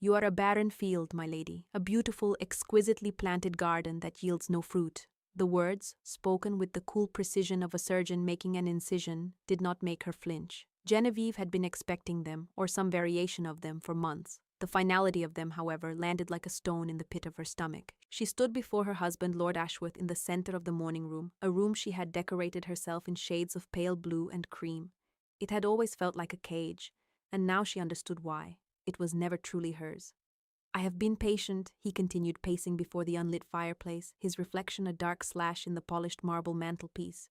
"You are a barren field, my lady, a beautiful, exquisitely planted garden that yields no fruit." The words, spoken with the cool precision of a surgeon making an incision, did not make her flinch. Genevieve had been expecting them, or some variation of them, for months. The finality of them, however, landed like a stone in the pit of her stomach. She stood before her husband, Lord Ashworth, in the center of the morning room, a room she had decorated herself in shades of pale blue and cream. It had always felt like a cage, and now she understood why. It was never truly hers. "I have been patient," he continued, pacing before the unlit fireplace, his reflection a dark slash in the polished marble mantelpiece.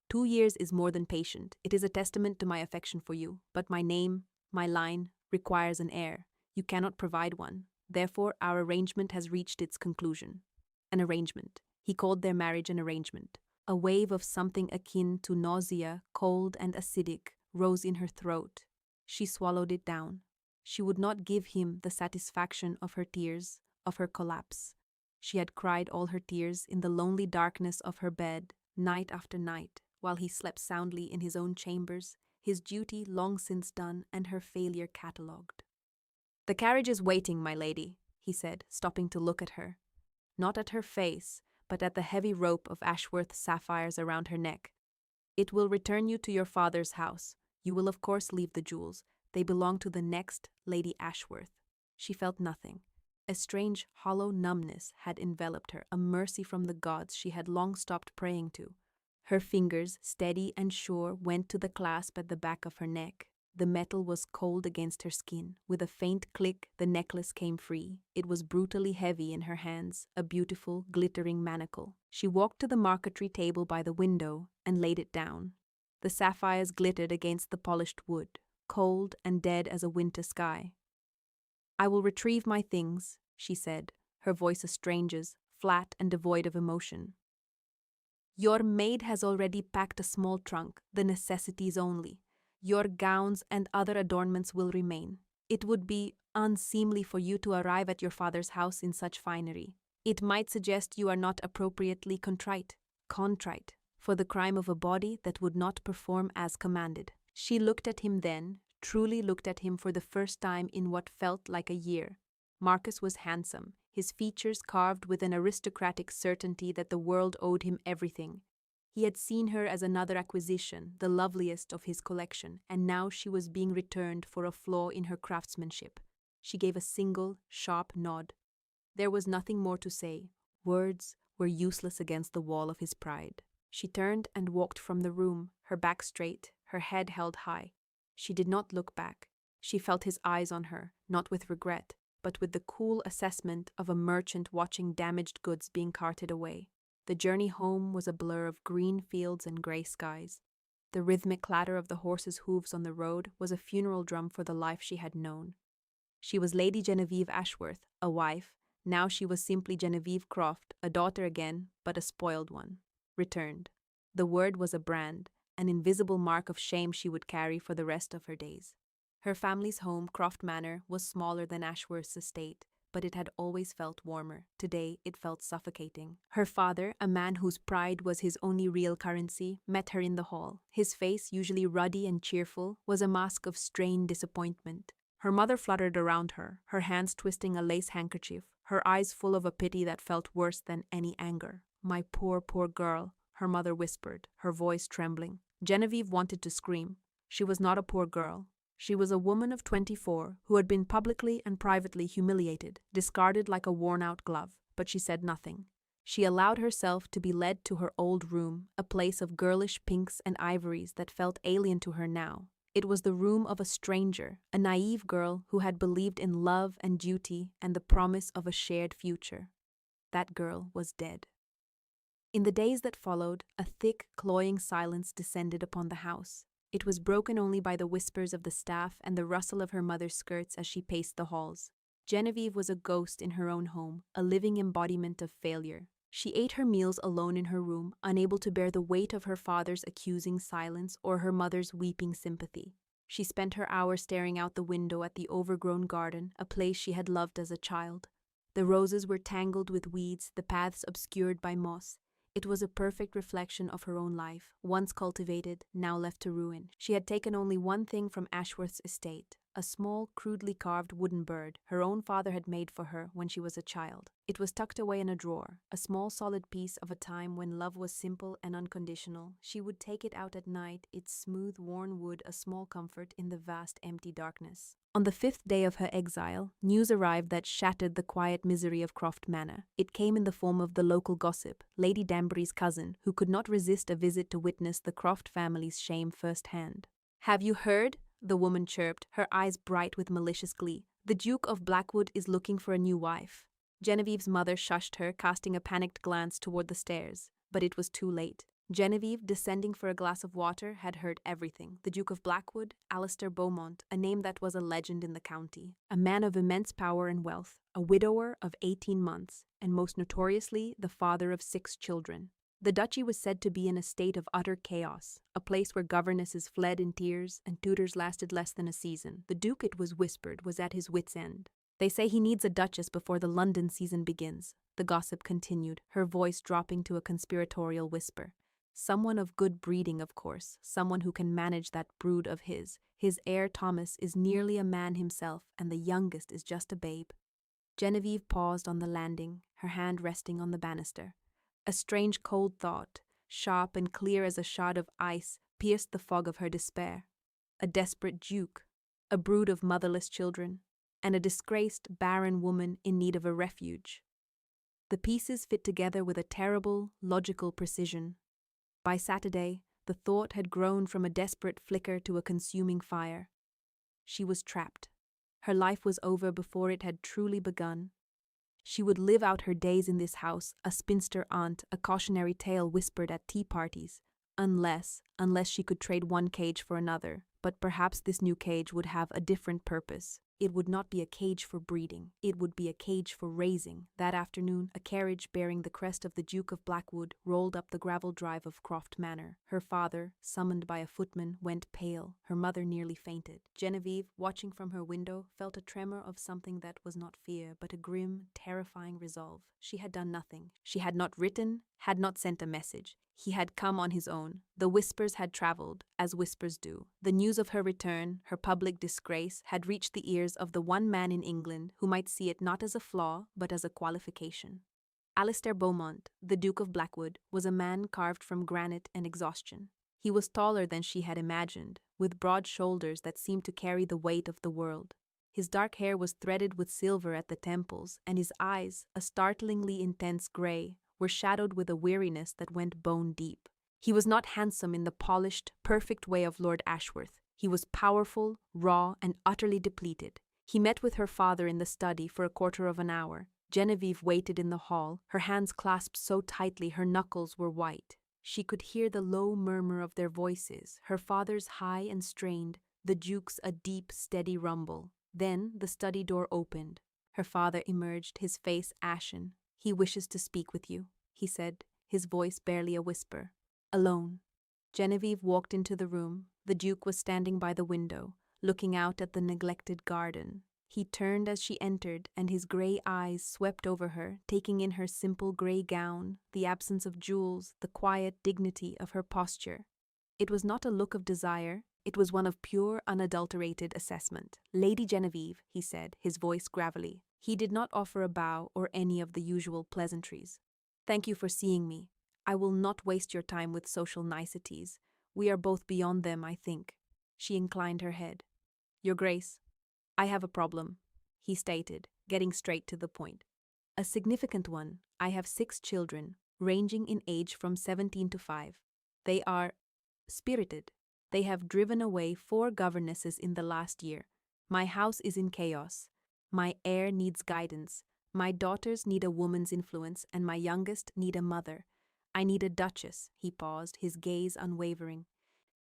"2 years is more than patient. It is a testament to my affection for you. But my name, my line, requires an heir. You cannot provide one. Therefore, our arrangement has reached its conclusion." An arrangement. He called their marriage an arrangement. A wave of something akin to nausea, cold and acidic, rose in her throat. She swallowed it down. She would not give him the satisfaction of her tears, of her collapse. She had cried all her tears in the lonely darkness of her bed, night after night, while he slept soundly in his own chambers, his duty long since done and her failure catalogued. "The carriage is waiting, my lady," he said, stopping to look at her. Not at her face, but at the heavy rope of Ashworth sapphires around her neck. "It will return you to your father's house. You will of course leave the jewels. They belong to the next Lady Ashworth." She felt nothing. A strange, hollow numbness had enveloped her, a mercy from the gods she had long stopped praying to. Her fingers, steady and sure, went to the clasp at the back of her neck. The metal was cold against her skin. With a faint click, the necklace came free. It was brutally heavy in her hands, a beautiful, glittering manacle. She walked to the marquetry table by the window and laid it down. The sapphires glittered against the polished wood, cold and dead as a winter sky. "I will retrieve my things," she said, her voice a stranger's, flat and devoid of emotion. "Your maid has already packed a small trunk, the necessities only. Your gowns and other adornments will remain. It would be unseemly for you to arrive at your father's house in such finery. It might suggest you are not appropriately contrite for the crime of a body that would not perform as commanded." She looked at him then, truly looked at him for the first time in what felt like a year. Marcus was handsome, his features carved with an aristocratic certainty that the world owed him everything. He had seen her as another acquisition, the loveliest of his collection, and now she was being returned for a flaw in her craftsmanship. She gave a single, sharp nod. There was nothing more to say. Words were useless against the wall of his pride. She turned and walked from the room, her back straight, her head held high. She did not look back. She felt his eyes on her, not with regret, but with the cool assessment of a merchant watching damaged goods being carted away. The journey home was a blur of green fields and gray skies. The rhythmic clatter of the horses' hooves on the road was a funeral drum for the life she had known. She was Lady Genevieve Ashworth, a wife. Now she was simply Genevieve Croft, a daughter again, but a spoiled one. Returned. The word was a brand, an invisible mark of shame she would carry for the rest of her days. Her family's home, Croft Manor, was smaller than Ashworth's estate, but it had always felt warmer. Today, it felt suffocating. Her father, a man whose pride was his only real currency, met her in the hall. His face, usually ruddy and cheerful, was a mask of strained disappointment. Her mother fluttered around her, her hands twisting a lace handkerchief, her eyes full of a pity that felt worse than any anger. "My poor, poor girl," her mother whispered, her voice trembling. Genevieve wanted to scream. She was not a poor girl. She was a woman of 24 who had been publicly and privately humiliated, discarded like a worn-out glove, but she said nothing. She allowed herself to be led to her old room, a place of girlish pinks and ivories that felt alien to her now. It was the room of a stranger, a naive girl who had believed in love and duty and the promise of a shared future. That girl was dead. In the days that followed, a thick, cloying silence descended upon the house. It was broken only by the whispers of the staff and the rustle of her mother's skirts as she paced the halls. Genevieve was a ghost in her own home, a living embodiment of failure. She ate her meals alone in her room, unable to bear the weight of her father's accusing silence or her mother's weeping sympathy. She spent her hours staring out the window at the overgrown garden, a place she had loved as a child. The roses were tangled with weeds, the paths obscured by moss. It was a perfect reflection of her own life, once cultivated, now left to ruin. She had taken only one thing from Ashworth's estate, a small, crudely carved wooden bird her own father had made for her when she was a child. It was tucked away in a drawer, a small solid piece of a time when love was simple and unconditional. She would take it out at night, its smooth, worn wood a small comfort in the vast, empty darkness. On the 5th day of her exile, news arrived that shattered the quiet misery of Croft Manor. It came in the form of the local gossip, Lady Danbury's cousin, who could not resist a visit to witness the Croft family's shame firsthand. "Have you heard?" the woman chirped, her eyes bright with malicious glee. "The Duke of Blackwood is looking for a new wife." Genevieve's mother shushed her, casting a panicked glance toward the stairs. But it was too late. Genevieve, descending for a glass of water, had heard everything. The Duke of Blackwood, Alistair Beaumont, a name that was a legend in the county. A man of immense power and wealth, a widower of 18 months, and most notoriously, the father of 6 children. The duchy was said to be in a state of utter chaos, a place where governesses fled in tears and tutors lasted less than a season. The Duke, it was whispered, was at his wits' end. "They say he needs a duchess before the London season begins," the gossip continued, her voice dropping to a conspiratorial whisper. "Someone of good breeding, of course, someone who can manage that brood of his. His heir Thomas is nearly a man himself, and the youngest is just a babe." Genevieve paused on the landing, her hand resting on the banister. A strange cold thought, sharp and clear as a shard of ice, pierced the fog of her despair. A desperate duke, a brood of motherless children, and a disgraced, barren woman in need of a refuge. The pieces fit together with a terrible, logical precision. By Saturday, the thought had grown from a desperate flicker to a consuming fire. She was trapped. Her life was over before it had truly begun. She would live out her days in this house, a spinster aunt, a cautionary tale whispered at tea parties, unless she could trade one cage for another. But perhaps this new cage would have a different purpose. It would not be a cage for breeding. It would be a cage for raising. That afternoon, a carriage bearing the crest of the Duke of Blackwood rolled up the gravel drive of Croft Manor. Her father, summoned by a footman, went pale. Her mother nearly fainted. Genevieve, watching from her window, felt a tremor of something that was not fear, but a grim, terrifying resolve. She had done nothing. She had not written, had not sent a message. He had come on his own. The whispers had traveled, as whispers do. The news of her return, her public disgrace, had reached the ears of the one man in England who might see it not as a flaw, but as a qualification. Alistair Beaumont, the Duke of Blackwood, was a man carved from granite and exhaustion. He was taller than she had imagined, with broad shoulders that seemed to carry the weight of the world. His dark hair was threaded with silver at the temples, and his eyes, a startlingly intense gray, were shadowed with a weariness that went bone deep. He was not handsome in the polished, perfect way of Lord Ashworth. He was powerful, raw, and utterly depleted. He met with her father in the study for a quarter of an hour. Genevieve waited in the hall, her hands clasped so tightly her knuckles were white. She could hear the low murmur of their voices, her father's high and strained, the Duke's a deep, steady rumble. Then the study door opened. Her father emerged, his face ashen. "He wishes to speak with you," he said, his voice barely a whisper. "Alone." Genevieve walked into the room. The Duke was standing by the window, looking out at the neglected garden. He turned as she entered, and his gray eyes swept over her, taking in her simple gray gown, the absence of jewels, the quiet dignity of her posture. It was not a look of desire. It was one of pure, unadulterated assessment. "Lady Genevieve," he said, his voice gravelly. He did not offer a bow or any of the usual pleasantries. "Thank you for seeing me. I will not waste your time with social niceties. We are both beyond them, I think." She inclined her head. "Your Grace, I have a problem," he stated, getting straight to the point. "A significant one. I have 6 children, ranging in age from 17 to 5. They are spirited. They have driven away 4 governesses in the last year. My house is in chaos. My heir needs guidance. My daughters need a woman's influence, and my youngest need a mother. I need a duchess," he paused, his gaze unwavering.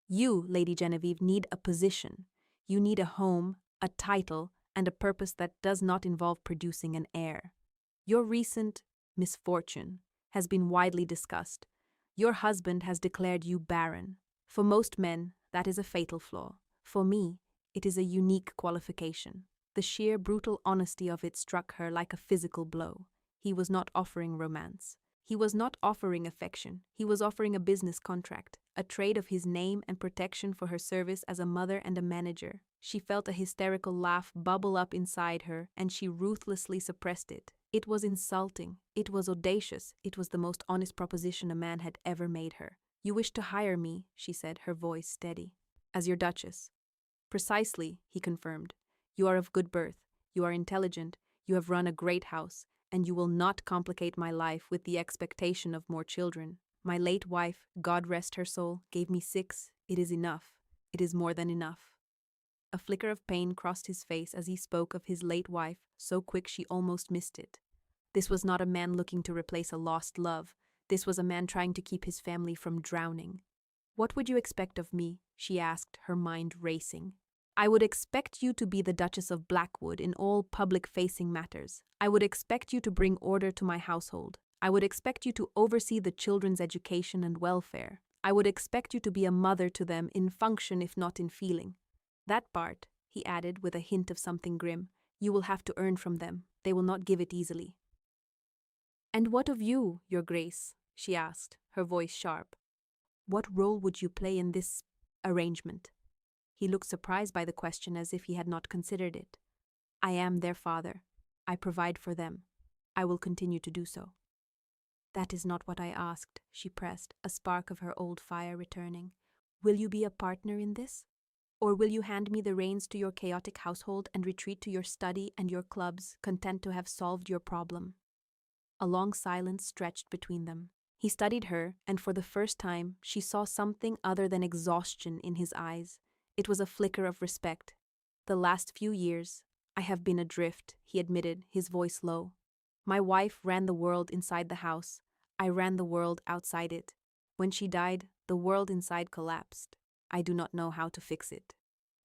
"You, Lady Genevieve, need a position. You need a home, a title, and a purpose that does not involve producing an heir. Your recent misfortune has been widely discussed. Your husband has declared you barren. For most men, that is a fatal flaw. For me, it is a unique qualification." The sheer brutal honesty of it struck her like a physical blow. He was not offering romance. He was not offering affection, he was offering a business contract, a trade of his name and protection for her service as a mother and a manager. She felt a hysterical laugh bubble up inside her, and she ruthlessly suppressed it. It was insulting, it was audacious, it was the most honest proposition a man had ever made her. "You wish to hire me," she said, her voice steady. "As your duchess." "Precisely," he confirmed. "You are of good birth, you are intelligent, you have run a great house, and you will not complicate my life with the expectation of more children. My late wife, God rest her soul, gave me 6. It is enough. It is more than enough." A flicker of pain crossed his face as he spoke of his late wife, so quick she almost missed it. This was not a man looking to replace a lost love. This was a man trying to keep his family from drowning. "What would you expect of me?" she asked, her mind racing. "I would expect you to be the Duchess of Blackwood in all public-facing matters. I would expect you to bring order to my household. I would expect you to oversee the children's education and welfare. I would expect you to be a mother to them in function if not in feeling. That part," he added with a hint of something grim, "you will have to earn from them. They will not give it easily." "And what of you, Your Grace?" she asked, her voice sharp. "What role would you play in this arrangement?" He looked surprised by the question, as if he had not considered it. "I am their father. I provide for them. I will continue to do so." "That is not what I asked," she pressed, a spark of her old fire returning. "Will you be a partner in this? Or will you hand me the reins to your chaotic household and retreat to your study and your clubs, content to have solved your problem?" A long silence stretched between them. He studied her, and for the first time she saw something other than exhaustion in his eyes. It was a flicker of respect. "The last few years, I have been adrift," he admitted, his voice low. "My wife ran the world inside the house. I ran the world outside it. When she died, the world inside collapsed. I do not know how to fix it."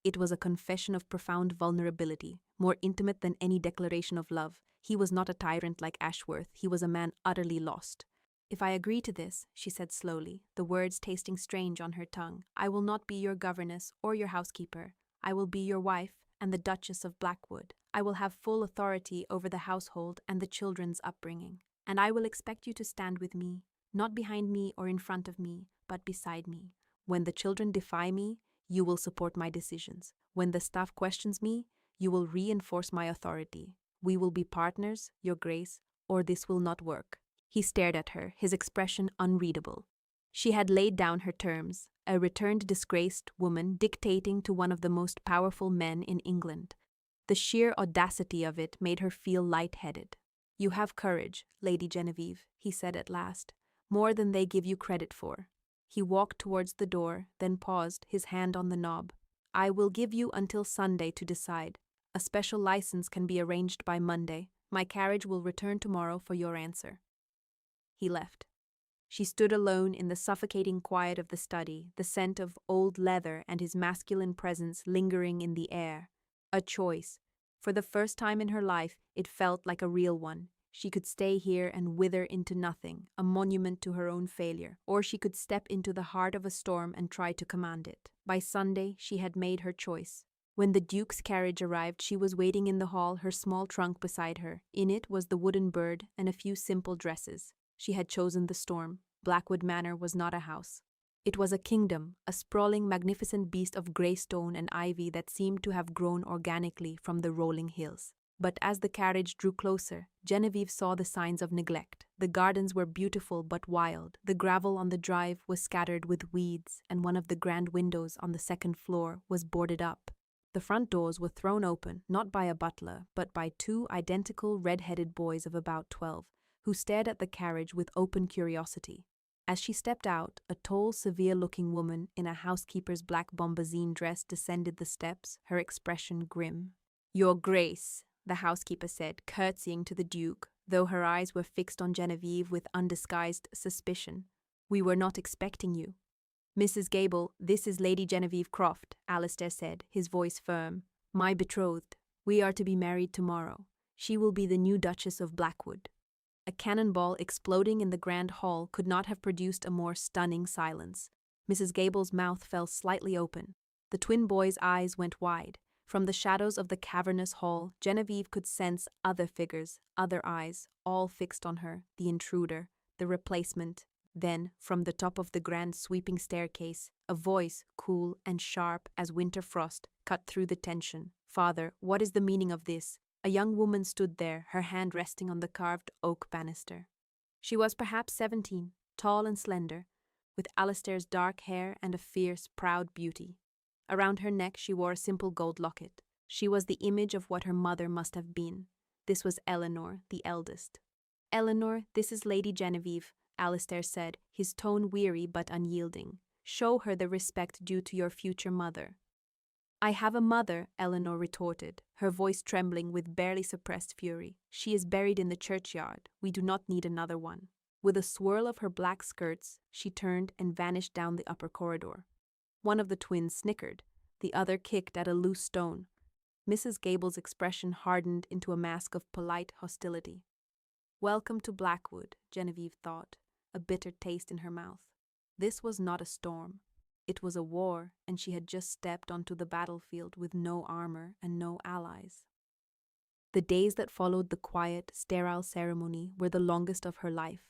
It was a confession of profound vulnerability, more intimate than any declaration of love. He was not a tyrant like Ashworth, he was a man utterly lost. "If I agree to this," she said slowly, the words tasting strange on her tongue, "I will not be your governess or your housekeeper. I will be your wife and the Duchess of Blackwood. I will have full authority over the household and the children's upbringing. And I will expect you to stand with me, not behind me or in front of me, but beside me. When the children defy me, you will support my decisions. When the staff questions me, you will reinforce my authority. We will be partners, Your Grace, or this will not work." He stared at her, his expression unreadable. She had laid down her terms, a returned disgraced woman dictating to one of the most powerful men in England. The sheer audacity of it made her feel light-headed. "You have courage, Lady Genevieve," he said at last, "more than they give you credit for." He walked towards the door, then paused, his hand on the knob. "I will give you until Sunday to decide. A special license can be arranged by Monday. My carriage will return tomorrow for your answer." He left. She stood alone in the suffocating quiet of the study, the scent of old leather and his masculine presence lingering in the air. A choice. For the first time in her life, it felt like a real one. She could stay here and wither into nothing, a monument to her own failure, or she could step into the heart of a storm and try to command it. By Sunday, she had made her choice. When the Duke's carriage arrived, she was waiting in the hall, her small trunk beside her. In it was the wooden bird and a few simple dresses. She had chosen the storm. Blackwood Manor was not a house. It was a kingdom, a sprawling, magnificent beast of grey stone and ivy that seemed to have grown organically from the rolling hills. But as the carriage drew closer, Genevieve saw the signs of neglect. The gardens were beautiful but wild. The gravel on the drive was scattered with weeds, and one of the grand windows on the second floor was boarded up. The front doors were thrown open, not by a butler, but by 2 identical red-headed boys of about 12, who stared at the carriage with open curiosity. As she stepped out, a tall, severe-looking woman in a housekeeper's black bombazine dress descended the steps, her expression grim. "Your Grace," the housekeeper said, curtsying to the Duke, though her eyes were fixed on Genevieve with undisguised suspicion. "We were not expecting you." "Mrs. Gable, this is Lady Genevieve Croft," Alistair said, his voice firm. "My betrothed. We are to be married tomorrow. She will be the new Duchess of Blackwood." A cannonball exploding in the grand hall could not have produced a more stunning silence. Mrs. Gable's mouth fell slightly open. The twin boys' eyes went wide. From the shadows of the cavernous hall, Genevieve could sense other figures, other eyes, all fixed on her, the intruder, the replacement. Then, from the top of the grand sweeping staircase, a voice, cool and sharp as winter frost, cut through the tension. "Father, what is the meaning of this?" A young woman stood there, her hand resting on the carved oak banister. She was perhaps 17, tall and slender, with Alistair's dark hair and a fierce, proud beauty. Around her neck she wore a simple gold locket. She was the image of what her mother must have been. This was Eleanor, the eldest. "Eleanor, this is Lady Genevieve," Alistair said, his tone weary but unyielding. "Show her the respect due to your future mother." "I have a mother," Eleanor retorted, her voice trembling with barely suppressed fury. "She is buried in the churchyard. We do not need another one." With a swirl of her black skirts, she turned and vanished down the upper corridor. One of the twins snickered. The other kicked at a loose stone. Mrs. Gable's expression hardened into a mask of polite hostility. Welcome to Blackwood, Genevieve thought, a bitter taste in her mouth. This was not a storm. It was a war, and she had just stepped onto the battlefield with no armor and no allies. The days that followed the quiet, sterile ceremony were the longest of her life.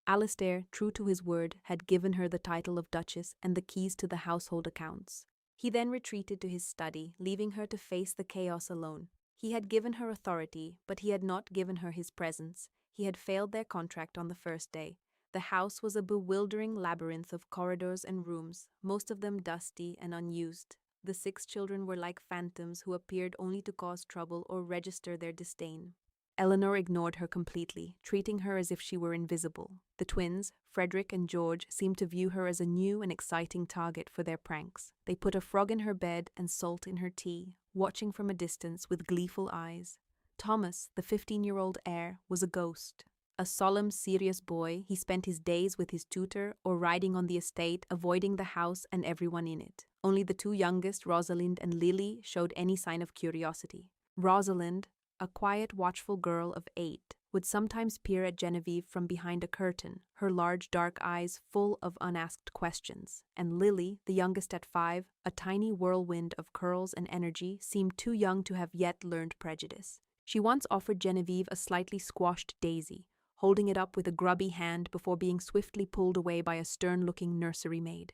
Alistair, true to his word, had given her the title of Duchess and the keys to the household accounts. He then retreated to his study, leaving her to face the chaos alone. He had given her authority, but he had not given her his presence. He had failed their contract on the first day. The house was a bewildering labyrinth of corridors and rooms, most of them dusty and unused. The 6 children were like phantoms who appeared only to cause trouble or register their disdain. Eleanor ignored her completely, treating her as if she were invisible. The twins, Frederick and George, seemed to view her as a new and exciting target for their pranks. They put a frog in her bed and salt in her tea, watching from a distance with gleeful eyes. Thomas, the 15-year-old heir, was a ghost. A solemn, serious boy, he spent his days with his tutor or riding on the estate, avoiding the house and everyone in it. Only the 2 youngest, Rosalind and Lily, showed any sign of curiosity. Rosalind, a quiet, watchful girl of 8, would sometimes peer at Genevieve from behind a curtain, her large dark eyes full of unasked questions. And Lily, the youngest at 5, a tiny whirlwind of curls and energy, seemed too young to have yet learned prejudice. She once offered Genevieve a slightly squashed daisy, holding it up with a grubby hand before being swiftly pulled away by a stern-looking nursery maid.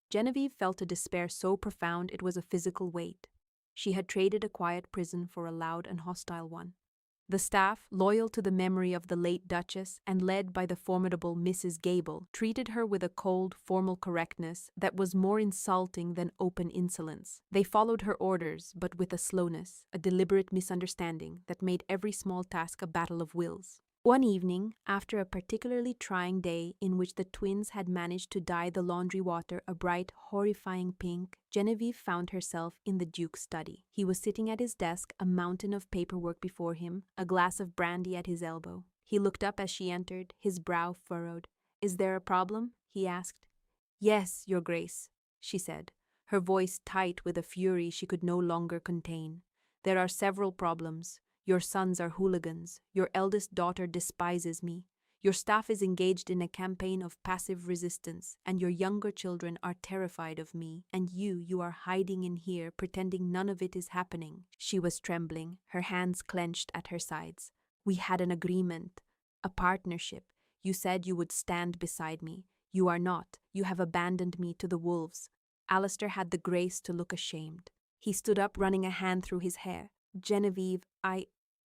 Genevieve felt a despair so profound it was a physical weight. She had traded a quiet prison for a loud and hostile one. The staff, loyal to the memory of the late Duchess and led by the formidable Mrs. Gable, treated her with a cold, formal correctness that was more insulting than open insolence. They followed her orders, but with a slowness, a deliberate misunderstanding that made every small task a battle of wills. One evening, after a particularly trying day in which the twins had managed to dye the laundry water a bright, horrifying pink, Genevieve found herself in the Duke's study. He was sitting at his desk, a mountain of paperwork before him, a glass of brandy at his elbow. He looked up as she entered, his brow furrowed. "Is there a problem?" he asked. "Yes, Your Grace," she said, her voice tight with a fury she could no longer contain. "There are several problems. Your sons are hooligans. Your eldest daughter despises me. Your staff is engaged in a campaign of passive resistance, and your younger children are terrified of me. And you are hiding in here, pretending none of it is happening." She was trembling, her hands clenched at her sides. "We had an agreement, a partnership. You said you would stand beside me. You are not. You have abandoned me to the wolves." Alistair had the grace to look ashamed. He stood up, running a hand through his hair. "Genevieve,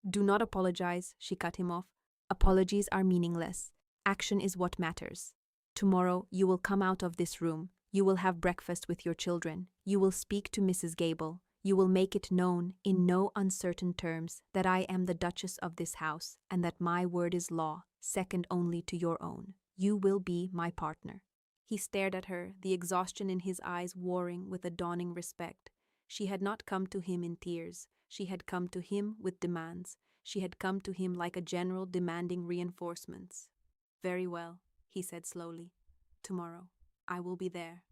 Do not apologize," she cut him off. "Apologies are meaningless. Action is what matters. Tomorrow you will come out of this room. You will have breakfast with your children. You will speak to Mrs. Gable. You will make it known, in no uncertain terms, that I am the Duchess of this house, and that my word is law, second only to your own. You will be my partner." He stared at her, the exhaustion in his eyes warring with a dawning respect. She had not come to him in tears. She had come to him with demands. She had come to him like a general demanding reinforcements. "Very well," he said slowly. "Tomorrow, I will be there."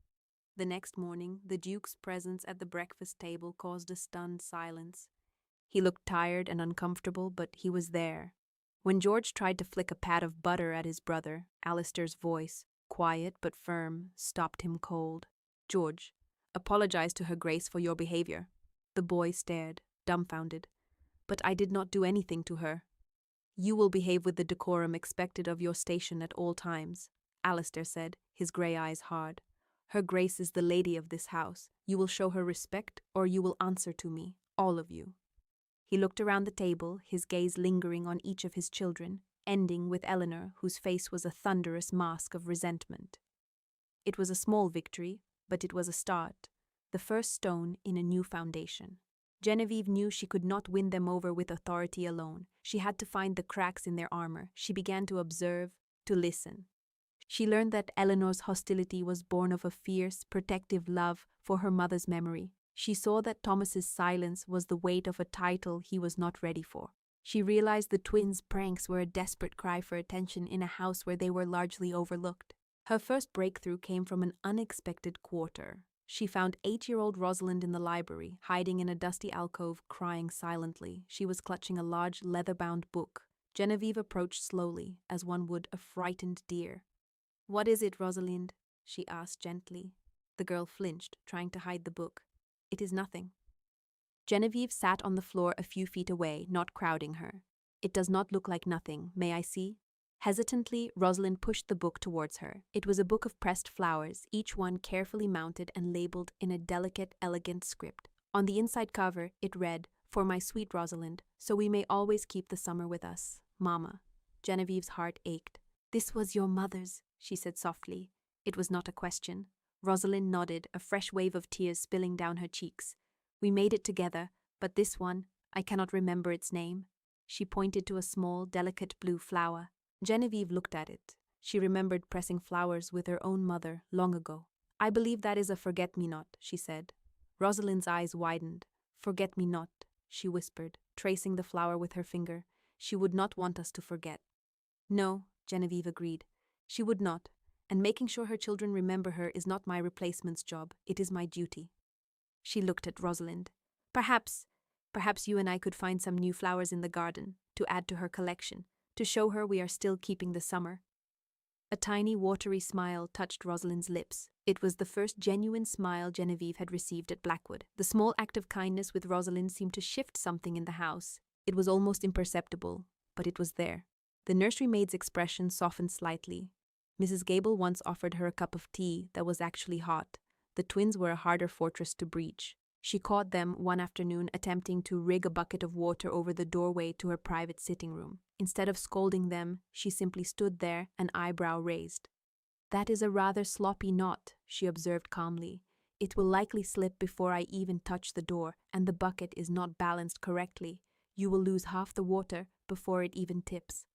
The next morning, the Duke's presence at the breakfast table caused a stunned silence. He looked tired and uncomfortable, but he was there. When George tried to flick a pat of butter at his brother, Alistair's voice, quiet but firm, stopped him cold. "George, apologize to Her Grace for your behavior." The boy stared, dumbfounded. "But I did not do anything to her." You will behave with the decorum expected of your station at all times, Alistair said, his grey eyes hard. Her Grace is the lady of this house. You will show her respect, or you will answer to me, all of you. He looked around the table, his gaze lingering on each of his children, ending with Eleanor, whose face was a thunderous mask of resentment. It was a small victory, but it was a start, the first stone in a new foundation. Genevieve knew she could not win them over with authority alone. She had to find the cracks in their armor. She began to observe, to listen. She learned that Eleanor's hostility was born of a fierce, protective love for her mother's memory. She saw that Thomas's silence was the weight of a title he was not ready for. She realized the twins' pranks were a desperate cry for attention in a house where they were largely overlooked. Her first breakthrough came from an unexpected quarter. She found 8-year-old Rosalind in the library, hiding in a dusty alcove, crying silently. She was clutching a large, leather-bound book. Genevieve approached slowly, as one would a frightened deer. "What is it, Rosalind?" she asked gently. The girl flinched, trying to hide the book. "It is nothing." Genevieve sat on the floor a few feet away, not crowding her. "It does not look like nothing. May I see?" Hesitantly, Rosalind pushed the book towards her. It was a book of pressed flowers, each one carefully mounted and labeled in a delicate, elegant script. On the inside cover, it read, "For my sweet Rosalind, so we may always keep the summer with us. Mama." Genevieve's heart ached. "This was your mother's," she said softly. It was not a question. Rosalind nodded, a fresh wave of tears spilling down her cheeks. "We made it together, but this one, I cannot remember its name." She pointed to a small, delicate blue flower. Genevieve looked at it. She remembered pressing flowers with her own mother long ago. "I believe that is a forget-me-not," she said. Rosalind's eyes widened. "Forget-me-not," she whispered, tracing the flower with her finger. "She would not want us to forget." "No," Genevieve agreed. "She would not, and making sure her children remember her is not my replacement's job. It is my duty." She looked at Rosalind. Perhaps you and I could find some new flowers in the garden, to add to her collection, to show her we are still keeping the summer." A tiny, watery smile touched Rosalind's lips. It was the first genuine smile Genevieve had received at Blackwood. The small act of kindness with Rosalind seemed to shift something in the house. It was almost imperceptible, but it was there. The nursery maid's expression softened slightly. Mrs. Gable once offered her a cup of tea that was actually hot. The twins were a harder fortress to breach. She caught them one afternoon attempting to rig a bucket of water over the doorway to her private sitting room. Instead of scolding them, she simply stood there, an eyebrow raised. "That is a rather sloppy knot," she observed calmly. "It will likely slip before I even touch the door, and the bucket is not balanced correctly. You will lose half the water before it even tips."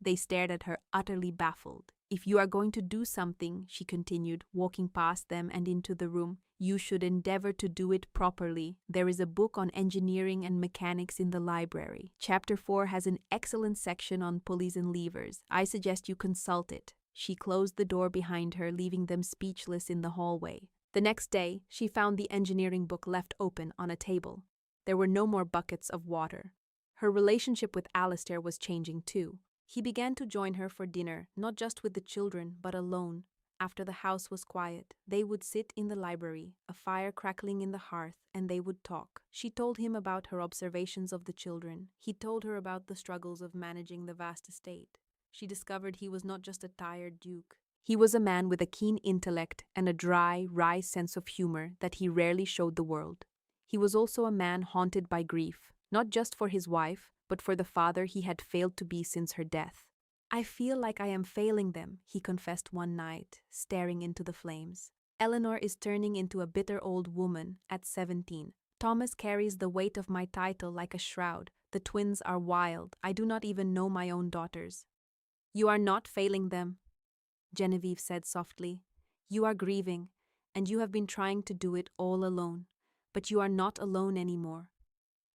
They stared at her, utterly baffled. "If you are going to do something," she continued, walking past them and into the room, "you should endeavor to do it properly. There is a book on engineering and mechanics in the library. Chapter 4 has an excellent section on pulleys and levers. I suggest you consult it." She closed the door behind her, leaving them speechless in the hallway. The next day, she found the engineering book left open on a table. There were no more buckets of water. Her relationship with Alistair was changing too. He began to join her for dinner, not just with the children, but alone. After the house was quiet, they would sit in the library, a fire crackling in the hearth, and they would talk. She told him about her observations of the children. He told her about the struggles of managing the vast estate. She discovered he was not just a tired duke. He was a man with a keen intellect and a dry, wry sense of humor that he rarely showed the world. He was also a man haunted by grief, not just for his wife, but for the father he had failed to be since her death. "I feel like I am failing them," he confessed one night, staring into the flames. "Eleanor is turning into a bitter old woman at 17. Thomas carries the weight of my title like a shroud. The twins are wild. I do not even know my own daughters." "You are not failing them," Genevieve said softly. "You are grieving, and you have been trying to do it all alone. But you are not alone anymore."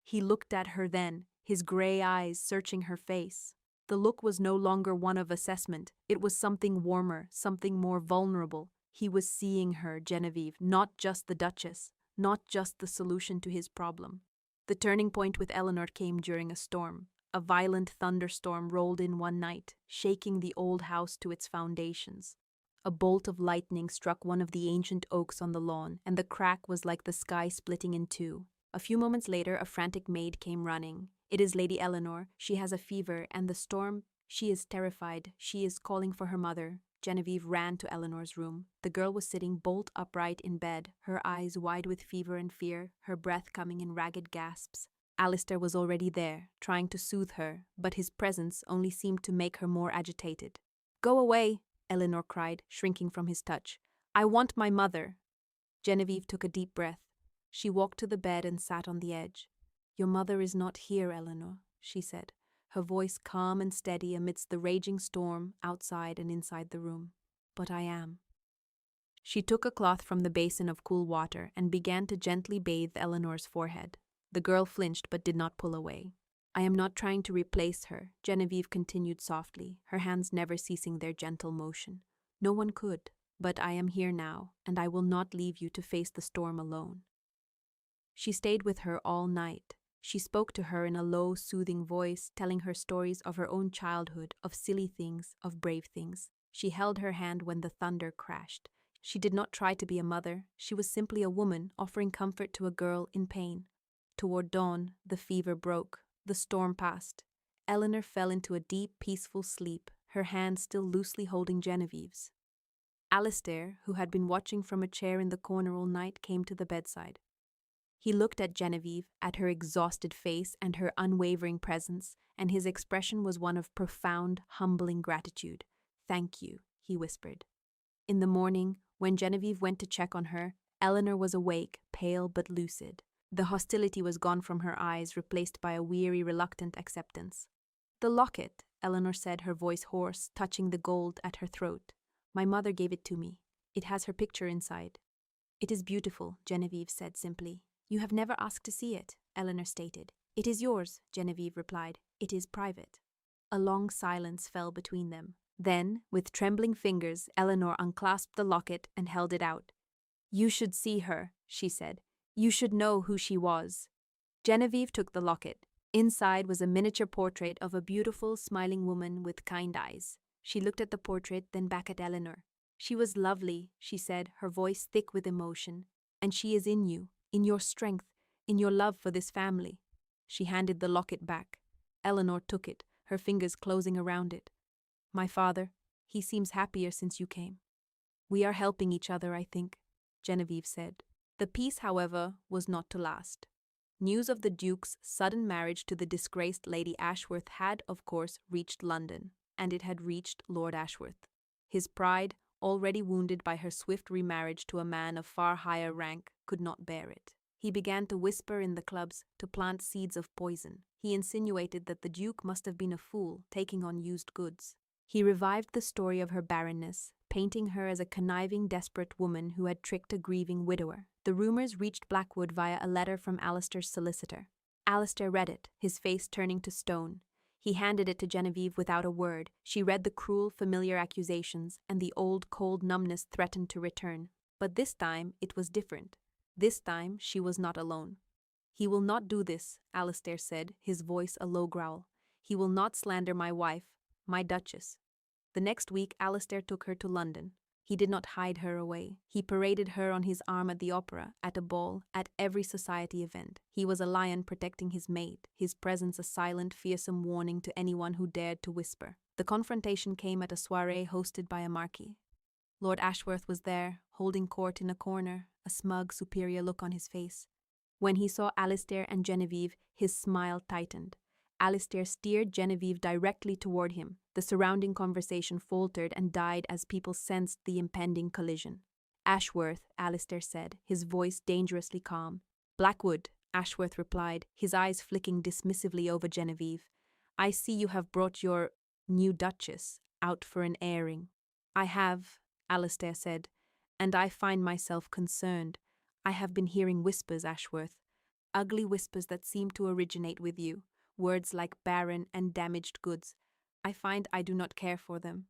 He looked at her then, his gray eyes searching her face. The look was no longer one of assessment. It was something warmer, something more vulnerable. He was seeing her, Genevieve, not just the Duchess, not just the solution to his problem. The turning point with Eleanor came during a storm. A violent thunderstorm rolled in one night, shaking the old house to its foundations. A bolt of lightning struck one of the ancient oaks on the lawn, and the crack was like the sky splitting in two. A few moments later, a frantic maid came running. It is Lady Eleanor. She has a fever, and the storm. She is terrified. She is calling for her mother. Genevieve ran to Eleanor's room. The girl was sitting bolt upright in bed, her eyes wide with fever and fear, her breath coming in ragged gasps. Alistair was already there, trying to soothe her, but his presence only seemed to make her more agitated. "Go away," Eleanor cried, shrinking from his touch. "I want my mother." Genevieve took a deep breath. She walked to the bed and sat on the edge. "Your mother is not here, Eleanor," she said, her voice calm and steady amidst the raging storm outside and inside the room. "But I am." She took a cloth from the basin of cool water and began to gently bathe Eleanor's forehead. The girl flinched but did not pull away. "I am not trying to replace her," Genevieve continued softly, her hands never ceasing their gentle motion. "No one could, but I am here now, and I will not leave you to face the storm alone." She stayed with her all night. She spoke to her in a low, soothing voice, telling her stories of her own childhood, of silly things, of brave things. She held her hand when the thunder crashed. She did not try to be a mother. She was simply a woman offering comfort to a girl in pain. Toward dawn, the fever broke. The storm passed. Eleanor fell into a deep, peaceful sleep, her hand still loosely holding Genevieve's. Alistair, who had been watching from a chair in the corner all night, came to the bedside. He looked at Genevieve, at her exhausted face and her unwavering presence, and his expression was one of profound, humbling gratitude. "Thank you," he whispered. In the morning, when Genevieve went to check on her, Eleanor was awake, pale but lucid. The hostility was gone from her eyes, replaced by a weary, reluctant acceptance. "The locket," Eleanor said, her voice hoarse, touching the gold at her throat. "My mother gave it to me. It has her picture inside." "It is beautiful," Genevieve said simply. "You have never asked to see it," Eleanor stated. "It is yours," Genevieve replied. "It is private." A long silence fell between them. Then, with trembling fingers, Eleanor unclasped the locket and held it out. "You should see her," she said. "You should know who she was." Genevieve took the locket. Inside was a miniature portrait of a beautiful, smiling woman with kind eyes. She looked at the portrait, then back at Eleanor. "She was lovely," she said, her voice thick with emotion. "And she is in you, in your strength, in your love for this family." She handed the locket back. Eleanor took it, her fingers closing around it. "My father, he seems happier since you came." "We are helping each other, I think," Genevieve said. The peace, however, was not to last. News of the Duke's sudden marriage to the disgraced Lady Ashworth had, of course, reached London, and it had reached Lord Ashworth. His pride, already wounded by her swift remarriage to a man of far higher rank, could not bear it. He began to whisper in the clubs, to plant seeds of poison. He insinuated that the Duke must have been a fool, taking on used goods. He revived the story of her barrenness, painting her as a conniving, desperate woman who had tricked a grieving widower. The rumors reached Blackwood via a letter from Alistair's solicitor. Alistair read it, his face turning to stone. He handed it to Genevieve without a word. She read the cruel, familiar accusations, and the old, cold numbness threatened to return. But this time, it was different. This time, she was not alone. "He will not do this," Alistair said, his voice a low growl. "He will not slander my wife, my Duchess." The next week, Alistair took her to London. He did not hide her away. He paraded her on his arm at the opera, at a ball, at every society event. He was a lion protecting his mate, his presence a silent, fearsome warning to anyone who dared to whisper. The confrontation came at a soirée hosted by a marquis. Lord Ashworth was there, holding court in a corner, a smug, superior look on his face. When he saw Alistair and Genevieve, his smile tightened. Alistair steered Genevieve directly toward him. The surrounding conversation faltered and died as people sensed the impending collision. "Ashworth," Alistair said, his voice dangerously calm. "Blackwood," Ashworth replied, his eyes flicking dismissively over Genevieve. "I see you have brought your new Duchess out for an airing." "I have," Alistair said, "and I find myself concerned. I have been hearing whispers, Ashworth. Ugly whispers that seem to originate with you. Words like barren and damaged goods. I find I do not care for them."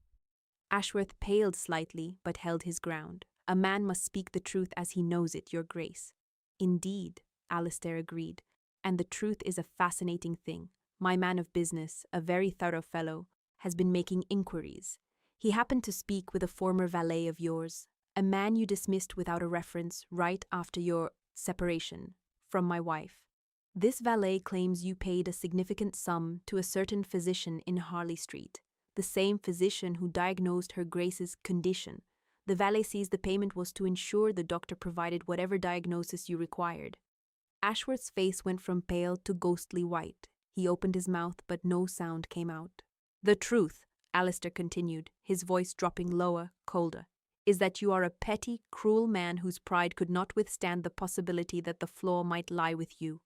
Ashworth paled slightly, but held his ground. "A man must speak the truth as he knows it, Your Grace." "Indeed," Alistair agreed, "and the truth is a fascinating thing. My man of business, a very thorough fellow, has been making inquiries. He happened to speak with a former valet of yours, a man you dismissed without a reference right after your separation from my wife. This valet claims you paid a significant sum to a certain physician in Harley Street, the same physician who diagnosed Her Grace's condition. The valet says the payment was to ensure the doctor provided whatever diagnosis you required. Ashworth's face went from pale to ghostly white. He opened his mouth, but no sound came out. The truth, Alistair continued, his voice dropping lower, colder, is that you are a petty, cruel man whose pride could not withstand the possibility that the flaw might lie with you.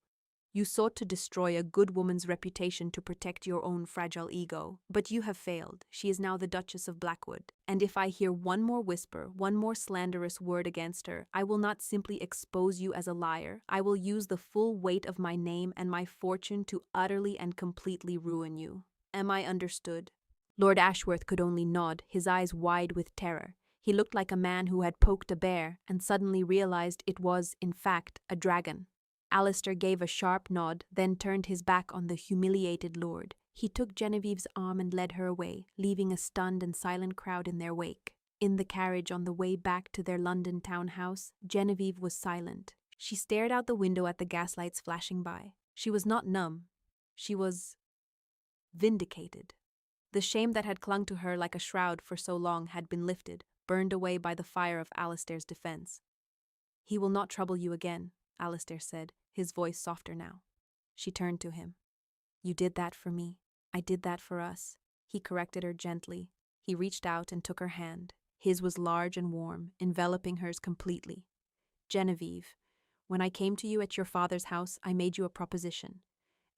You sought to destroy a good woman's reputation to protect your own fragile ego, but you have failed. She is now the Duchess of Blackwood, and if I hear one more whisper, one more slanderous word against her, I will not simply expose you as a liar, I will use the full weight of my name and my fortune to utterly and completely ruin you. Am I understood? Lord Ashworth could only nod, his eyes wide with terror. He looked like a man who had poked a bear and suddenly realized it was, in fact, a dragon. Alistair gave a sharp nod, then turned his back on the humiliated lord. He took Genevieve's arm and led her away, leaving a stunned and silent crowd in their wake. In the carriage on the way back to their London townhouse, Genevieve was silent. She stared out the window at the gaslights flashing by. She was not numb. She was vindicated. The shame that had clung to her like a shroud for so long had been lifted, burned away by the fire of Alistair's defense. He will not trouble you again, Alistair said, his voice softer now. She turned to him. You did that for me. I did that for us. He corrected her gently. He reached out and took her hand. His was large and warm, enveloping hers completely. Genevieve, when I came to you at your father's house, I made you a proposition.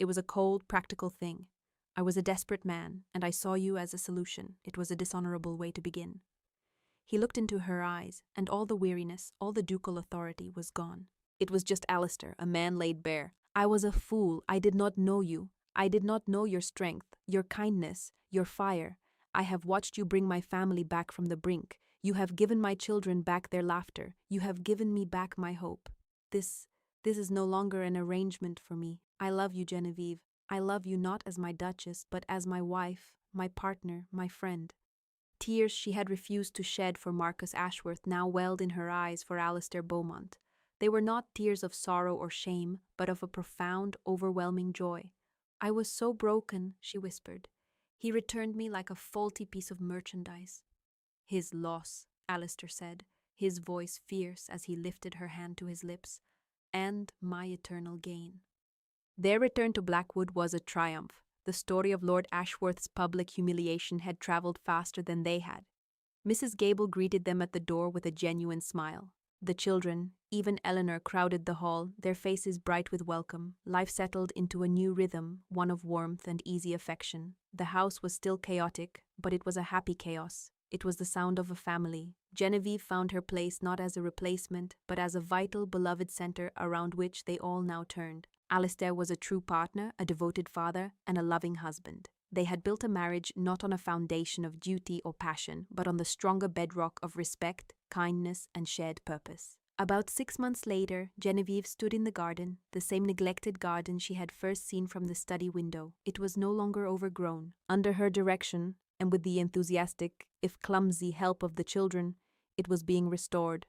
It was a cold, practical thing. I was a desperate man, and I saw you as a solution. It was a dishonorable way to begin. He looked into her eyes, and all the weariness, all the ducal authority was gone. It was just Alistair, a man laid bare. I was a fool. I did not know you. I did not know your strength, your kindness, your fire. I have watched you bring my family back from the brink. You have given my children back their laughter. You have given me back my hope. This is no longer an arrangement for me. I love you, Genevieve. I love you not as my duchess, but as my wife, my partner, my friend. Tears she had refused to shed for Marcus Ashworth now welled in her eyes for Alistair Beaumont. They were not tears of sorrow or shame, but of a profound, overwhelming joy. I was so broken, she whispered. He returned me like a faulty piece of merchandise. His loss, Alistair said, his voice fierce as he lifted her hand to his lips, and my eternal gain. Their return to Blackwood was a triumph. The story of Lord Ashworth's public humiliation had travelled faster than they had. Mrs. Gable greeted them at the door with a genuine smile. The children, even Eleanor, crowded the hall, their faces bright with welcome. Life settled into a new rhythm, one of warmth and easy affection. The house was still chaotic, but it was a happy chaos. It was the sound of a family. Genevieve found her place not as a replacement, but as a vital, beloved centre around which they all now turned. Alistair was a true partner, a devoted father, and a loving husband. They had built a marriage not on a foundation of duty or passion, but on the stronger bedrock of respect, kindness, and shared purpose. About 6 months later, Genevieve stood in the garden, the same neglected garden she had first seen from the study window. It was no longer overgrown. Under her direction, and with the enthusiastic, if clumsy, help of the children, it was being restored.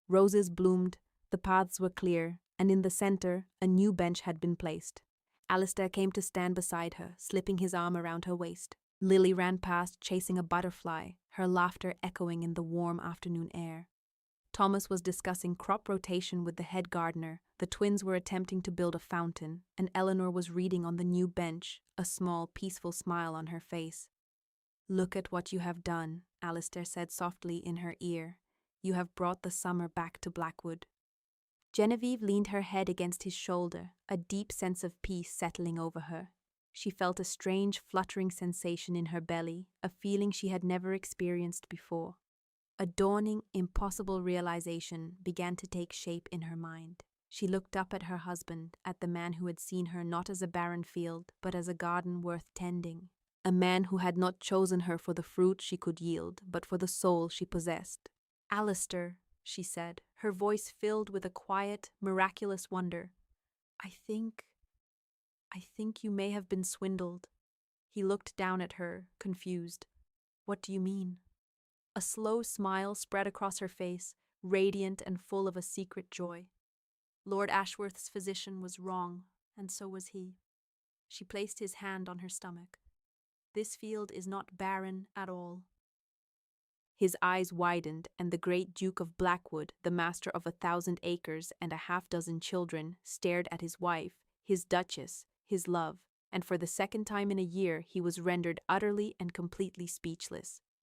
Roses bloomed, the paths were clear, and in the center, a new bench had been placed. Alistair came to stand beside her, slipping his arm around her waist. Lily ran past, chasing a butterfly, her laughter echoing in the warm afternoon air. Thomas was discussing crop rotation with the head gardener. The twins were attempting to build a fountain, and Eleanor was reading on the new bench, a small, peaceful smile on her face. Look at what you have done, Alistair said softly in her ear. You have brought the summer back to Blackwood. Genevieve leaned her head against his shoulder, a deep sense of peace settling over her. She felt a strange, fluttering sensation in her belly, a feeling she had never experienced before. A dawning, impossible realization began to take shape in her mind. She looked up at her husband, at the man who had seen her not as a barren field, but as a garden worth tending. A man who had not chosen her for the fruit she could yield, but for the soul she possessed. Alistair, she said, her voice filled with a quiet, miraculous wonder. I think you may have been swindled. He looked down at her, confused. What do you mean? A slow smile spread across her face, radiant and full of a secret joy. Lord Ashworth's physician was wrong, and so was he. She placed his hand on her stomach. This field is not barren at all. His eyes widened, and the great Duke of Blackwood, the master of 1,000 acres and a half-dozen children, stared at his wife, his duchess, his love, and for the second time in a year he was rendered utterly and completely speechless.